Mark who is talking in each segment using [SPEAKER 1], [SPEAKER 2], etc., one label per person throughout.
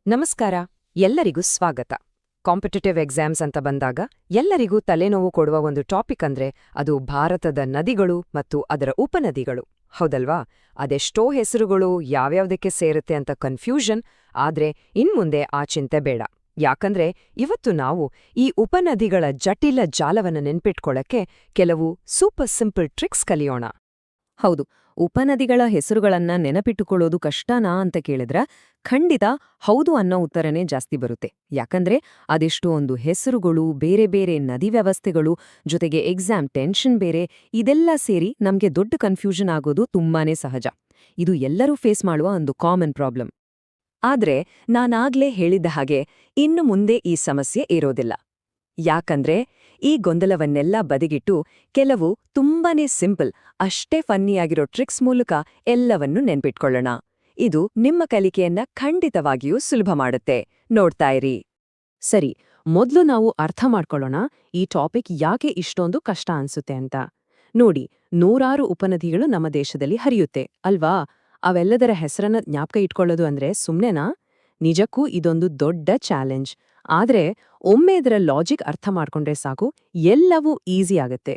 [SPEAKER 1] ನಮಸ್ಕಾರ. ಎಲ್ಲರಿಗೂ ಸ್ವಾಗತ. ಕಾಂಪಿಟೇಟಿವ್ ಎಕ್ಸಾಮ್ಸ್ ಅಂತ ಬಂದಾಗ ಎಲ್ಲರಿಗೂ ತಲೆನೋವು ಕೊಡುವ ಒಂದು ಟಾಪಿಕ್ ಅಂದ್ರೆ ಅದು ಭಾರತದ ನದಿಗಳು ಮತ್ತು ಅದರ ಉಪನದಿಗಳು, ಹೌದಲ್ವಾ? ಅದೆಷ್ಟೋ ಹೆಸರುಗಳು ಯಾವ್ಯಾವ್ದಕ್ಕೆ ಸೇರುತ್ತೆ ಅಂತ ಕನ್ಫ್ಯೂಷನ್. ಆದ್ರೆ ಇನ್ಮುಂದೆ ಆ ಚಿಂತೆ ಬೇಡ. ಯಾಕಂದ್ರೆ ಇವತ್ತು ನಾವು ಈ ಉಪನದಿಗಳ ಜಟಿಲ ಜಾಲವನ್ನು ನೆನ್ಪಿಟ್ಕೊಳ್ಳಕ್ಕೆ ಕೆಲವು ಸೂಪರ್ ಸಿಂಪಲ್ ಟ್ರಿಕ್ಸ್ ಕಲಿಯೋಣ.
[SPEAKER 2] ಹೌದು, ಉಪನದಿಗಳ ಹೆಸರುಗಳನ್ನ ನೆನಪಿಟ್ಟುಕೊಳ್ಳೋದು ಕಷ್ಟನಾ ಅಂತ ಕೇಳಿದ್ರ ಖಂಡಿತ ಹೌದು ಅನ್ನೋ ಉತ್ತರನೇ ಜಾಸ್ತಿ ಬರುತ್ತೆ. ಯಾಕಂದ್ರೆ ಅದೆಷ್ಟೋ ಒಂದು ಹೆಸರುಗಳು, ಬೇರೆ ಬೇರೆ ನದಿ ವ್ಯವಸ್ಥೆಗಳು, ಜೊತೆಗೆ ಎಕ್ಸಾಮ್ ಟೆನ್ಷನ್ ಬೇರೆ, ಇದೆಲ್ಲ ಸೇರಿ ನಮ್ಗೆ ದೊಡ್ಡ ಕನ್ಫ್ಯೂಷನ್ ಆಗೋದು ತುಂಬಾನೇ ಸಹಜ. ಇದು ಎಲ್ಲರೂ ಫೇಸ್ ಮಾಡುವ ಒಂದು ಕಾಮನ್ ಪ್ರಾಬ್ಲಮ್. ಆದ್ರೆ ನಾನಾಗ್ಲೇ ಹೇಳಿದ್ದ ಹಾಗೆ ಇನ್ನು ಮುಂದೆ ಈ ಸಮಸ್ಯೆ ಇರೋದಿಲ್ಲ. ಯಾಕಂದ್ರೆ ಈ ಗೊಂದಲವನ್ನೆಲ್ಲ ಬದಿಗಿಟ್ಟು ಕೆಲವು ತುಂಬಾನೇ ಸಿಂಪಲ್, ಅಷ್ಟೇ ಫನ್ನಿಯಾಗಿರೋ ಟ್ರಿಕ್ಸ್ ಮೂಲಕ ಎಲ್ಲವನ್ನೂ ನೆನ್ಪಿಟ್ಕೊಳ್ಳೋಣ. ಇದು ನಿಮ್ಮ ಕಲಿಕೆಯನ್ನ ಖಂಡಿತವಾಗಿಯೂ ಸುಲಭ ಮಾಡುತ್ತೆ. ನೋಡ್ತಾ ಇರಿ. ಸರಿ, ಮೊದ್ಲು ನಾವು ಅರ್ಥ ಮಾಡ್ಕೊಳ್ಳೋಣ ಈ ಟಾಪಿಕ್ ಯಾಕೆ ಇಷ್ಟೊಂದು ಕಷ್ಟ ಅನ್ಸುತ್ತೆ ಅಂತ. ನೋಡಿ, ನೂರಾರು ಉಪನದಿಗಳು ನಮ್ಮ ದೇಶದಲ್ಲಿ ಹರಿಯುತ್ತೆ ಅಲ್ವಾ? ಅವೆಲ್ಲದರ ಹೆಸರನ್ನ ಜ್ಞಾಪಕ ಇಟ್ಕೊಳ್ಳೋದು ಅಂದ್ರೆ ಸುಮ್ನೆನಾ? ನಿಜಕ್ಕೂ ಇದೊಂದು ದೊಡ್ಡ ಚಾಲೆಂಜ್. ಆದ್ರೆ ಒಮ್ಮೆ ಇದರ ಲಾಜಿಕ್ ಅರ್ಥ ಮಾಡ್ಕೊಂಡ್ರೆ ಸಾಕು, ಎಲ್ಲವೂ ಈಸಿ ಆಗತ್ತೆ.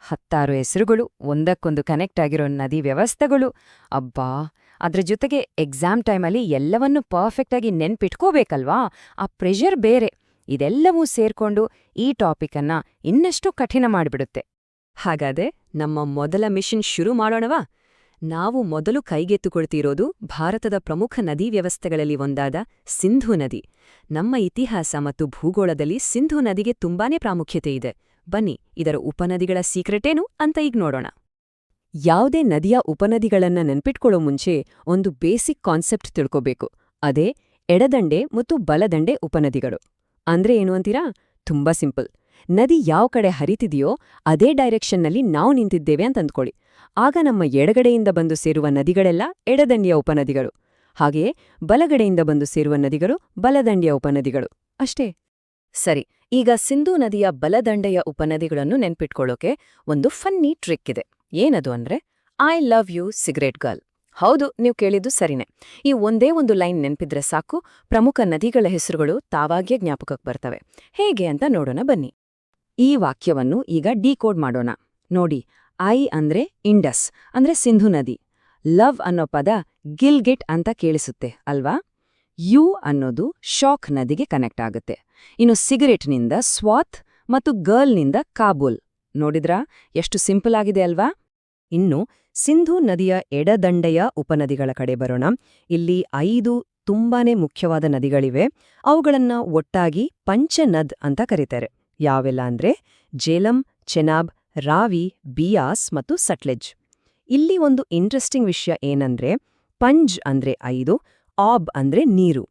[SPEAKER 1] 10 ಹೆಸರುಗಳು, ಒಂದಕ್ಕೊಂದು ಕನೆಕ್ಟ್ ಆಗಿರೋ ನದಿ ವ್ಯವಸ್ಥೆಗಳು, ಅಬ್ಬಾ! ಅದ್ರ ಜೊತೆಗೆ ಎಕ್ಸಾಮ್ ಟೈಮಲ್ಲಿ ಎಲ್ಲವನ್ನೂ ಪರ್ಫೆಕ್ಟಾಗಿ ನೆನ್ಪಿಟ್ಕೋಬೇಕಲ್ವಾ? ಆ ಪ್ರೆಷರ್ ಬೇರೆ. ಇದೆಲ್ಲವೂ ಸೇರ್ಕೊಂಡು ಈ ಟಾಪಿಕನ್ನ ಇನ್ನಷ್ಟು ಕಠಿಣ ಮಾಡಿಬಿಡುತ್ತೆ. ಹಾಗಾದ್ರೆ ನಮ್ಮ ಮೊದಲ ಮಿಷನ್ ಶುರು ಮಾಡೋಣವಾ? ನಾವು ಮೊದಲು ಕೈಗೆತ್ತುಕೊಳ್ತಿರೋದು ಭಾರತದ ಪ್ರಮುಖ ನದೀ ವ್ಯವಸ್ಥೆಗಳಲ್ಲಿ ಒಂದಾದ ಸಿಂಧೂ ನದಿ. ನಮ್ಮ ಇತಿಹಾಸ ಮತ್ತು ಭೂಗೋಳದಲ್ಲಿ ಸಿಂಧೂ ನದಿಗೆ ತುಂಬಾನೇ ಪ್ರಾಮುಖ್ಯತೆ ಇದೆ. ಬನ್ನಿ, ಇದರ ಉಪನದಿಗಳ ಸೀಕ್ರೆಟೇನು ಅಂತ ಈಗ ನೋಡೋಣ.
[SPEAKER 2] ಯಾವುದೇ ನದಿಯ ಉಪನದಿಗಳನ್ನ ನೆನ್ಪಿಟ್ಕೊಳ್ಳೋ ಮುಂಚೆ ಒಂದು ಬೇಸಿಕ್ ಕಾನ್ಸೆಪ್ಟ್ ತಿಳ್ಕೋಬೇಕು. ಅದೇ ಎಡದಂಡೆ ಮತ್ತು ಬಲದಂಡೆ ಉಪನದಿಗಳು. ಅಂದ್ರೆ ಏನು ಅಂತೀರಾ? ತುಂಬಾ ಸಿಂಪಲ್. ನದಿ ಯಾವ ಕಡೆ ಹರಿತಿದೆಯೋ ಅದೇ ಡೈರೆಕ್ಷನ್ನಲ್ಲಿ ನಾವು ನಿಂತಿದ್ದೇವೆ ಅಂತ ಅಂದ್ಕೊಳ್ಳಿ. ಆಗ ನಮ್ಮ ಎಡಗಡೆಯಿಂದ ಬಂದು ಸೇರುವ ನದಿಗಳೆಲ್ಲ ಎಡದಂಡೆಯ ಉಪನದಿಗಳು. ಹಾಗೆಯೇ ಬಲಗಡೆಯಿಂದ ಬಂದು ಸೇರುವ ನದಿಗಳು ಬಲದಂಡೆಯ ಉಪನದಿಗಳು. ಅಷ್ಟೇ.
[SPEAKER 1] ಸರಿ, ಈಗ ಸಿಂಧೂ ನದಿಯ ಬಲದಂಡೆಯ ಉಪನದಿಗಳನ್ನು ನೆನ್ಪಿಟ್ಕೊಳ್ಳೋಕೆ ಒಂದು ಫನ್ನಿ ಟ್ರಿಕ್ ಇದೆ. ಏನದು ಅಂದ್ರೆ I love you cigarette girl. ಹೌದು, ನೀವು ಕೇಳಿದ್ದು ಸರಿನೇ. ಈ ಒಂದೇ ಒಂದು ಲೈನ್ ನೆನ್ಪಿದ್ರೆ ಸಾಕು, ಪ್ರಮುಖ ನದಿಗಳ ಹೆಸರುಗಳು ತಾವಾಗ್ಯೇ ಜ್ಞಾಪಕಕ್ಕೆ ಬರ್ತವೆ. ಹೇಗೆ ಅಂತ ನೋಡೋಣ ಬನ್ನಿ. ಈ ವಾಕ್ಯವನ್ನು ಈಗ ಡಿಕೋಡ್ ಮಾಡೋಣ. ನೋಡಿ, ಐ ಅಂದ್ರೆ ಇಂಡಸ್ ಅಂದ್ರೆ ಸಿಂಧು ನದಿ. ಲವ್ ಅನ್ನೋ ಪದ ಗಿಲ್ಗಿಟ್ ಅಂತ ಕೇಳಿಸುತ್ತೆ ಅಲ್ವಾ? ಯು ಅನ್ನೋದು ಶಾಕ್ ನದಿಗೆ ಕನೆಕ್ಟ್ ಆಗುತ್ತೆ. ಇನ್ನು ಸಿಗರೇಟ್ನಿಂದ ಸ್ವಾತ್ ಮತ್ತು ಗರ್ಲ್ನಿಂದ ಕಾಬೂಲ್. ನೋಡಿದ್ರಾ ಎಷ್ಟು ಸಿಂಪಲ್ ಆಗಿದೆ ಅಲ್ವಾ?
[SPEAKER 2] ಇನ್ನು ಸಿಂಧೂ ನದಿಯ ಎಡದಂಡೆಯ ಉಪನದಿಗಳ ಕಡೆ ಬರೋಣ. ಇಲ್ಲಿ 5 ತುಂಬಾನೇ ಮುಖ್ಯವಾದ ನದಿಗಳಿವೆ. ಅವುಗಳನ್ನ ಒಟ್ಟಾಗಿ ಪಂಚನದ್ ಅಂತ ಕರೀತಾರೆ. ಯಾವೆಲ್ಲ ಅಂದ್ರೆ ಜೇಲಂ, ಚೆನಾಬ್, ರಾವಿ, ಬಿಯಾಸ್ ಮತ್ತು ಸಟ್ಲೆಜ್. ಇಲ್ಲಿ ಒಂದು ಇಂಟ್ರೆಸ್ಟಿಂಗ್ ವಿಷಯ ಏನಂದ್ರೆ ಪಂಜ್ ಅಂದ್ರೆ 5, ಆಬ್ ಅಂದ್ರೆ ನೀರು.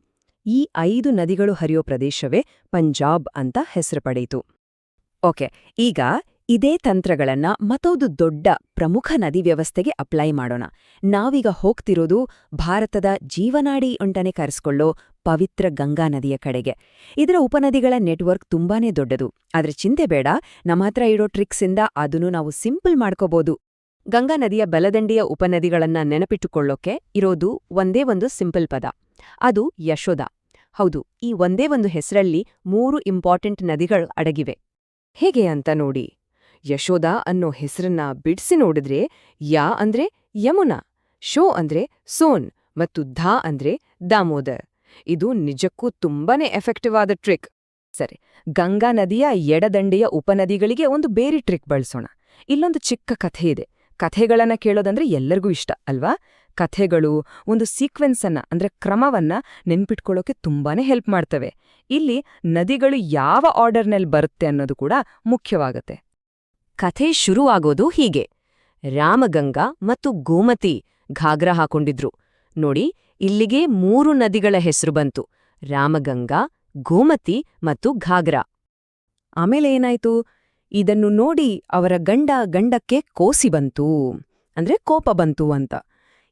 [SPEAKER 2] ಈ 5 ನದಿಗಳು ಹರಿಯೋ ಪ್ರದೇಶವೇ ಪಂಜಾಬ್ ಅಂತ ಹೆಸರು ಪಡೆಯಿತು.
[SPEAKER 1] ಓಕೆ, ಈಗ ಇದೇ ತಂತ್ರಗಳನ್ನ ಮತ್ತೊಂದು ದೊಡ್ಡ ಪ್ರಮುಖ ನದಿ ವ್ಯವಸ್ಥೆಗೆ ಅಪ್ಲೈ ಮಾಡೋಣ. ನಾವೀಗ ಹೋಗ್ತಿರೋದು ಭಾರತದ ಜೀವನಾಡಿ ಅಂತಾನೆ ಕರೆಸ್ಕೊಳ್ಳೋ ಪವಿತ್ರ ಗಂಗಾ ನದಿಯ ಕಡೆಗೆ. ಇದರ ಉಪನದಿಗಳ ನೆಟ್ವರ್ಕ್ ತುಂಬಾನೇ ದೊಡ್ಡದು. ಆದ್ರೆ ಚಿಂತೆ ಬೇಡ, ನಮ್ಮ ಹತ್ರ ಇರೋ ಟ್ರಿಕ್ಸಿಂದ ಅದನ್ನು ನಾವು ಸಿಂಪಲ್ ಮಾಡ್ಕೋಬಹುದು. ಗಂಗಾ ನದಿಯ ಬಲದಂಡೆಯ ಉಪನದಿಗಳನ್ನ ನೆನಪಿಟ್ಟುಕೊಳ್ಳೋಕೆ ಇರೋದು ಒಂದೇ ಒಂದು ಸಿಂಪಲ್ ಪದ. ಅದು ಯಶೋಧ. ಹೌದು, ಈ ಒಂದೇ ಒಂದು ಹೆಸರಲ್ಲಿ 3 ಇಂಪಾರ್ಟೆಂಟ್ ನದಿಗಳು ಅಡಗಿವೆ. ಹೇಗೆ ಅಂತ ನೋಡಿ. ಯಶೋಧ ಅನ್ನೋ ಹೆಸರನ್ನ ಬಿಡ್ಸಿ ನೋಡಿದ್ರೆ ಯಾ ಅಂದ್ರೆ ಯಮುನಾ, ಶೋ ಅಂದ್ರೆ ಸೋನ್ ಮತ್ತು ಧಾ ಅಂದ್ರೆ ದಾಮೋದರ್. ಇದು ನಿಜಕ್ಕೂ ತುಂಬಾನೇ ಎಫೆಕ್ಟಿವ್ ಆದ ಟ್ರಿಕ್. ಸರಿ, ಗಂಗಾ ನದಿಯ ಎಡದಂಡೆಯ ಉಪನದಿಗಳಿಗೆ ಒಂದು ಬೇರೆ ಟ್ರಿಕ್ ಬಳಸೋಣ. ಇಲ್ಲೊಂದು ಚಿಕ್ಕ ಕಥೆ ಇದೆ. ಕಥೆಗಳನ್ನ ಕೇಳೋದಂದ್ರೆ ಎಲ್ಲರಿಗೂ ಇಷ್ಟ ಅಲ್ವಾ? ಕಥೆಗಳು ಒಂದು ಸೀಕ್ವೆನ್ಸನ್ನ ಅಂದ್ರೆ ಕ್ರಮವನ್ನ ನೆನ್ಪಿಟ್ಕೊಳ್ಳೋಕೆ ತುಂಬಾನೇ ಹೆಲ್ಪ್ ಮಾಡ್ತವೆ. ಇಲ್ಲಿ ನದಿಗಳು ಯಾವ ಆರ್ಡರ್ನಲ್ಲಿ ಬರುತ್ತೆ ಅನ್ನೋದು ಕೂಡ ಮುಖ್ಯವಾಗತ್ತೆ. ಕಥೆ ಶುರುವಾಗೋದು ಹೀಗೆ. ರಾಮಗಂಗಾ ಮತ್ತು ಗೋಮತಿ ಘಾಗ್ರಾ ಹಾಕೊಂಡಿದ್ರು. ನೋಡಿ, ಇಲ್ಲಿಗೆ 3 ನದಿಗಳ ಹೆಸರು ಬಂತು: ರಾಮಗಂಗಾ, ಗೋಮತಿ ಮತ್ತು ಘಾಗ್ರಾ.
[SPEAKER 2] ಆಮೇಲೆ ಏನಾಯ್ತು? ಇದನ್ನು ನೋಡಿ ಅವರ ಗಂಡಕ್ಕೆ ಕೋಸಿ ಬಂತು, ಅಂದ್ರೆ ಕೋಪ ಬಂತು ಅಂತ.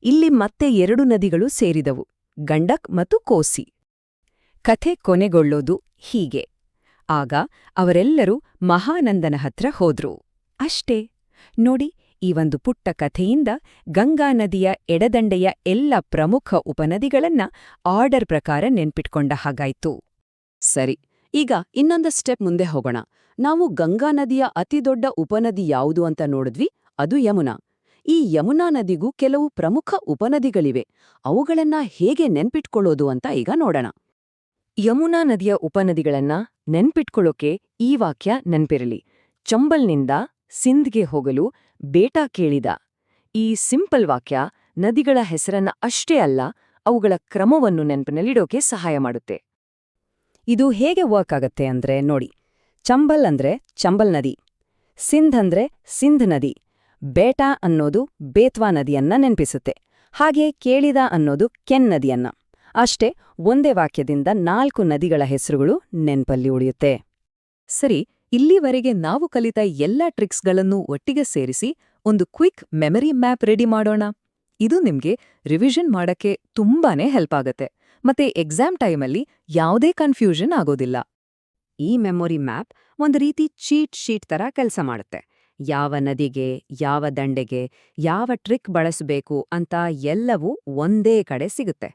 [SPEAKER 2] ಇಲ್ಲಿ ಮತ್ತೆ 2 ನದಿಗಳು ಸೇರಿದವು, ಗಂಡಕ್ ಮತ್ತು ಕೋಸಿ.
[SPEAKER 1] ಕಥೆ ಕೊನೆಗೊಳ್ಳೋದು ಹೀಗೆ. ಆಗ ಅವರೆಲ್ಲರೂ ಮಹಾನಂದನ ಹತ್ರ ಹೋದ್ರು. ಅಷ್ಟೇ. ನೋಡಿ, ಈ ಒಂದು ಪುಟ್ಟ ಕಥೆಯಿಂದ ಗಂಗಾ ನದಿಯ ಎಡದಂಡೆಯ ಎಲ್ಲ ಪ್ರಮುಖ ಉಪನದಿಗಳನ್ನ ಆರ್ಡರ್ ಪ್ರಕಾರ ನೆನ್ಪಿಟ್ಕೊಂಡ ಹಾಗಾಯ್ತು.
[SPEAKER 3] ಸರಿ, ಈಗ ಇನ್ನೊಂದು ಸ್ಟೆಪ್ ಮುಂದೆ ಹೋಗೋಣ. ನಾವು ಗಂಗಾ ನದಿಯ ಅತಿದೊಡ್ಡ ಉಪನದಿ ಯಾವುದು ಅಂತ ನೋಡಿದ್ವಿ, ಅದು ಯಮುನಾ. ಈ ಯಮುನಾ ನದಿಗೂ ಕೆಲವು ಪ್ರಮುಖ ಉಪನದಿಗಳಿವೆ. ಅವುಗಳನ್ನ ಹೇಗೆ ನೆನ್ಪಿಟ್ಕೊಳ್ಳೋದು ಅಂತ ಈಗ ನೋಡೋಣ.
[SPEAKER 2] ಯಮುನಾ ನದಿಯ ಉಪನದಿಗಳನ್ನ ನೆನ್ಪಿಟ್ಕೊಳ್ಳೋಕೆ ಈ ವಾಕ್ಯ ನೆನ್ಪಿರಲಿ. ಚಂಬಲ್ನಿಂದ ಸಿಂಧ್ಗೆ ಹೋಗಲು ಬೇಟ ಕೇಳಿದ. ಈ ಸಿಂಪಲ್ ವಾಕ್ಯ ನದಿಗಳ ಹೆಸರನ್ನ ಅಷ್ಟೇ ಅಲ್ಲ, ಅವುಗಳ ಕ್ರಮವನ್ನು ನೆನಪಿನಲ್ಲಿಡೋಕೆ ಸಹಾಯ ಮಾಡುತ್ತೆ.
[SPEAKER 1] ಇದು ಹೇಗೆ ವರ್ಕ್ ಆಗತ್ತೆ ಅಂದ್ರೆ ನೋಡಿ, ಚಂಬಲ್ ಅಂದ್ರೆ ಚಂಬಲ್ ನದಿ, ಸಿಂಧ್ ಅಂದ್ರೆ ಸಿಂಧ್ ನದಿ, ಬೇಟಾ ಅನ್ನೋದು ಬೇತ್ವಾ ನದಿಯನ್ನ ನೆನ್ಪಿಸುತ್ತೆ, ಹಾಗೆ ಕೇಳಿದ ಅನ್ನೋದು ಕೆನ್ ನದಿಯನ್ನ. ಅಷ್ಟೇ, ಒಂದೇ ವಾಕ್ಯದಿಂದ 4 ನದಿಗಳ ಹೆಸರುಗಳು ನೆನ್ಪಲ್ಲಿ ಉಳಿಯುತ್ತೆ.
[SPEAKER 2] ಸರಿ, ಇಲ್ಲಿವರೆಗೆ ನಾವು ಕಲಿತ ಎಲ್ಲ ಟ್ರಿಕ್ಸ್ಗಳನ್ನು ಒಟ್ಟಿಗೆ ಸೇರಿಸಿ ಒಂದು ಕ್ವಿಕ್ ಮೆಮರಿ ಮ್ಯಾಪ್ ರೆಡಿ ಮಾಡೋಣ. ಇದು ನಿಮ್ಗೆ ರಿವಿಷನ್ ಮಾಡಕ್ಕೆ ತುಂಬಾನೇ ಹೆಲ್ಪ್ ಆಗತ್ತೆ, ಮತ್ತೆ ಎಕ್ಸಾಮ್ ಟೈಮಲ್ಲಿ ಯಾವುದೇ ಕನ್ಫ್ಯೂಷನ್ ಆಗೋದಿಲ್ಲ.
[SPEAKER 1] ಈ ಮೆಮೊರಿ ಮ್ಯಾಪ್ ಒಂದು ರೀತಿ ಚೀಟ್ ಶೀಟ್ ತರ ಕೆಲಸ ಮಾಡುತ್ತೆ. ಯಾವ ನದಿಗೆ, ಯಾವ ದಂಡೆಗೆ, ಯಾವ ಟ್ರಿಕ್ ಬಳಸಬೇಕು ಅಂತ ಎಲ್ಲವೂ ಒಂದೇ ಕಡೆ ಸಿಗುತ್ತೆ.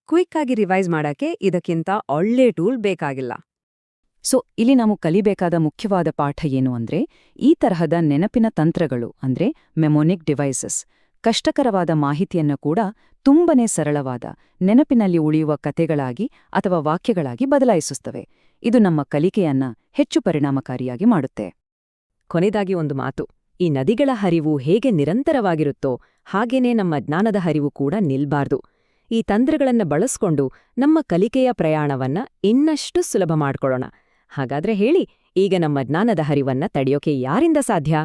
[SPEAKER 1] ಕ್ವಿಕ್ ಆಗಿ ರಿವೈಸ್ ಮಾಡಕ್ಕೆ ಇದಕ್ಕಿಂತ ಒಳ್ಳೆ ಟೂಲ್ ಬೇಕಾಗಿಲ್ಲ.
[SPEAKER 2] ಸೊ ಇಲ್ಲಿ ನಾವು ಕಲಿಬೇಕಾದ ಮುಖ್ಯವಾದ ಪಾಠ ಏನು ಅಂದ್ರೆ, ಈ ತರಹದ ನೆನಪಿನ ತಂತ್ರಗಳು ಅಂದ್ರೆ ಮೆಮೊನಿಕ್ ಡಿವೈಸಸ್ ಕಷ್ಟಕರವಾದ ಮಾಹಿತಿಯನ್ನು ಕೂಡ ತುಂಬನೇ ಸರಳವಾದ ನೆನಪಿನಲ್ಲಿ ಉಳಿಯುವ ಕಥೆಗಳಾಗಿ ಅಥವಾ ವಾಕ್ಯಗಳಾಗಿ ಬದಲಾಯಿಸುತ್ತವೆ. ಇದು ನಮ್ಮ ಕಲಿಕೆಯನ್ನ ಹೆಚ್ಚು ಪರಿಣಾಮಕಾರಿಯಾಗಿ ಮಾಡುತ್ತೆ.
[SPEAKER 1] ಕೊನೆದಾಗಿ ಒಂದು ಮಾತು, ಈ ನದಿಗಳ ಹರಿವು ಹೇಗೆ ನಿರಂತರವಾಗಿರುತ್ತೋ ಹಾಗೇನೇ ನಮ್ಮ ಜ್ಞಾನದ ಹರಿವು ಕೂಡ ನಿಲ್ಬಾರ್ದು. ಈ ತಂತ್ರಗಳನ್ನ ಬಳಸ್ಕೊಂಡು ನಮ್ಮ ಕಲಿಕೆಯ ಪ್ರಯಾಣವನ್ನ ಇನ್ನಷ್ಟು ಸುಲಭ ಮಾಡ್ಕೊಳ್ಳೋಣ. ಹಾಗಾದ್ರೆ ಹೇಳಿ, ಈಗ ನಮ್ಮ ಜ್ಞಾನದ ಹರಿವನ್ನ ತಡೆಯೋಕೆ ಯಾರಿಂದ ಸಾಧ್ಯ?